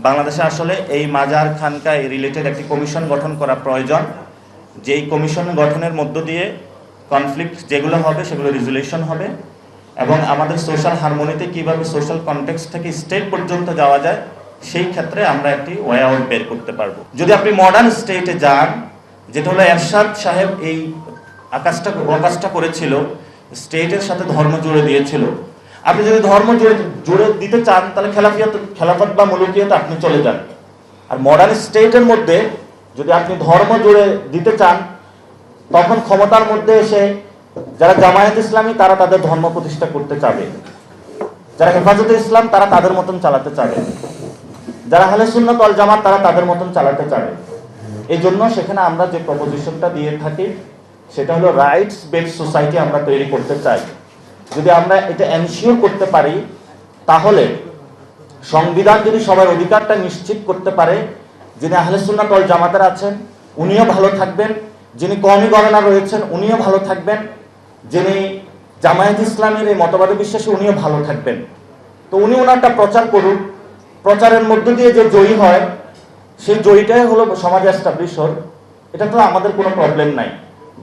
বাংলাদেশে আসলে এই মাজার খানকা রিলেটেড একটি কমিশন গঠন করা প্রয়োজন, যেই কমিশন গঠনের মধ্য দিয়ে কনফ্লিক্ট যেগুলো হবে সেগুলো রিজলিউশন হবে এবং আমাদের সোশ্যাল হারমোনিতে কীভাবে সোশ্যাল কনটেক্সট থেকে স্টেট পর্যন্ত যাওয়া যায় সেই ক্ষেত্রে আমরা একটি ওয়ে আউট বের করতে পারবো। যদি আপনি মডার্ন স্টেটে যান, যেটা হলো এরশাদ সাহেব এই আকাশটা করেছিল, স্টেটের সাথে ধর্ম জুড়ে দিয়েছিল। আপনি যদি ধর্ম জুড়ে দিতে চান তাহলে খেলাফত বা মুলুকিয়াতে আপনি চলে যান। আর মডার্ন স্টেটের মধ্যে যদি আপনি ধর্ম জুড়ে দিতে চান, তখন ক্ষমতার মধ্যে এসে যারা জামায়াত ইসলামী তারা তাদের ধর্ম প্রতিষ্ঠা করতে চাবে, যারা হেফাজতে ইসলাম তারা তাদের মতন চালাতে চাবে, যারা আহলে সুন্নাত ওয়াল জামাত তারা তাদের মতন চালাতে চাবে। এই জন্য সেখানে আমরা যে প্রপোজিশনটা দিয়ে থাকি সেটা হলো রাইটস বেসড সোসাইটি আমরা তৈরি করতে চাই। যদি আমরা এটা এনশিওর করতে পারি, তাহলে সংবিধান যদি সবার অধিকারটা নিশ্চিত করতে পারে, যিনি আহলে সুন্নাত ওয়াল জামাতের আছেন উনিও ভালো থাকবেন, যিনি কওমি গভর্নর রয়েছেন উনিও ভালো থাকবেন, যিনি জামায়াত ইসলামের এই মতবাদে বিশ্বাসী উনিও ভালো থাকবেন। তো উনি ওনারটা প্রচার করুন, প্রচারের মধ্য দিয়ে যে জয়ী হয় সেই জয়ীটাই হলো সমাজে এস্টাবলিশ হোক। এটা তো আমাদের কোনো প্রবলেম নাই।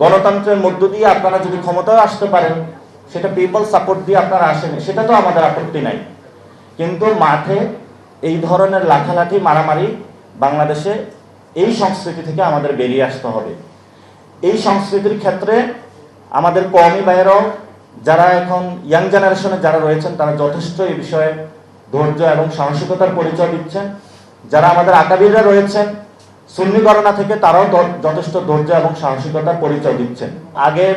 গণতন্ত্রের মধ্য দিয়ে আপনারা যদি ক্ষমতায় আসতে পারেন, সেটা পিপল সাপোর্ট দিয়ে আপনারা আসেন, সেটা তো আমাদের আপত্তি নাই। কিন্তু মাঠে এই ধরনের লাঠালাঠি মারামারি বাংলাদেশে এই সংস্কৃতি থেকে আমাদের বেরিয়ে আসতে হবে। এই সংস্কৃতির ক্ষেত্রে আমাদের কওমি ভাইয়েরাও যারা এখন ইয়াং জেনারেশনে যারা রয়েছেন তারা যথেষ্ট এই বিষয়ে ধৈর্য এবং সাহসিকতার পরিচয় দিচ্ছেন। যারা আমাদের আকাবিররা রয়েছেন সুন্নি গণনা থেকে তারাও যথেষ্ট ধৈর্য এবং সাহসিকতার পরিচয় দিচ্ছেন। আগে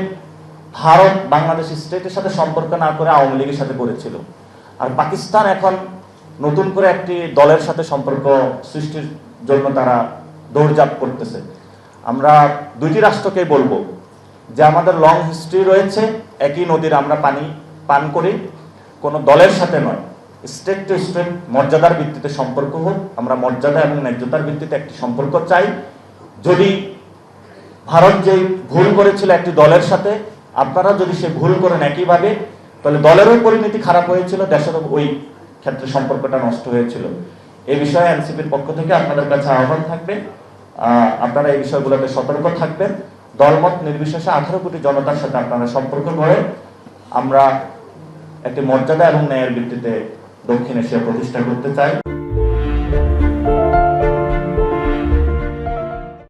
ভারত বাংলাদেশ স্টেটের সাথে সম্পর্ক না করে আওয়ামী লীগের সাথে করেছিল, আর পাকিস্তান এখন নতুন করে একটি দলের সাথে সম্পর্ক সৃষ্টির জন্য তারা দৌড়ঝাঁপ করতেছে। আমরা দুইটি রাষ্ট্রকে বলবো যে আমাদের লং হিস্ট্রি রয়েছে, একই নদীর আমরা পানি পান করি, কোনো দলের সাথে নয়, স্টেট টু স্টেট মর্যাদার ভিত্তিতে সম্পর্ক হোক। আমরা মর্যাদা এবং ন্যায্যতার ভিত্তিতে একটি সম্পর্ক চাই। যদি ভারত যেই ভুল করেছিল একটি দলের সাথে, আপনারা যদি সে ভুল করেন একইভাবে, তাহলে দলেরও পরিণতি খারাপ হয়েছিল, দেশেরও ওই ক্ষেত্রে সম্পর্কটা নষ্ট হয়েছিল। এই বিষয়ে এনসিপির পক্ষ থেকে আপনাদের কাছে আহ্বান থাকবে, আপনারা এই বিষয়গুলোতে সতর্ক থাকবেন। দলমত নির্বিশেষে 18 কোটি জনতার সাথে আপনারা সম্পর্ক করে আমরা একটি মর্যাদা এবং ন্যায়ের ভিত্তিতে দক্ষিণ এশিয়া প্রতিষ্ঠা করতে চাই।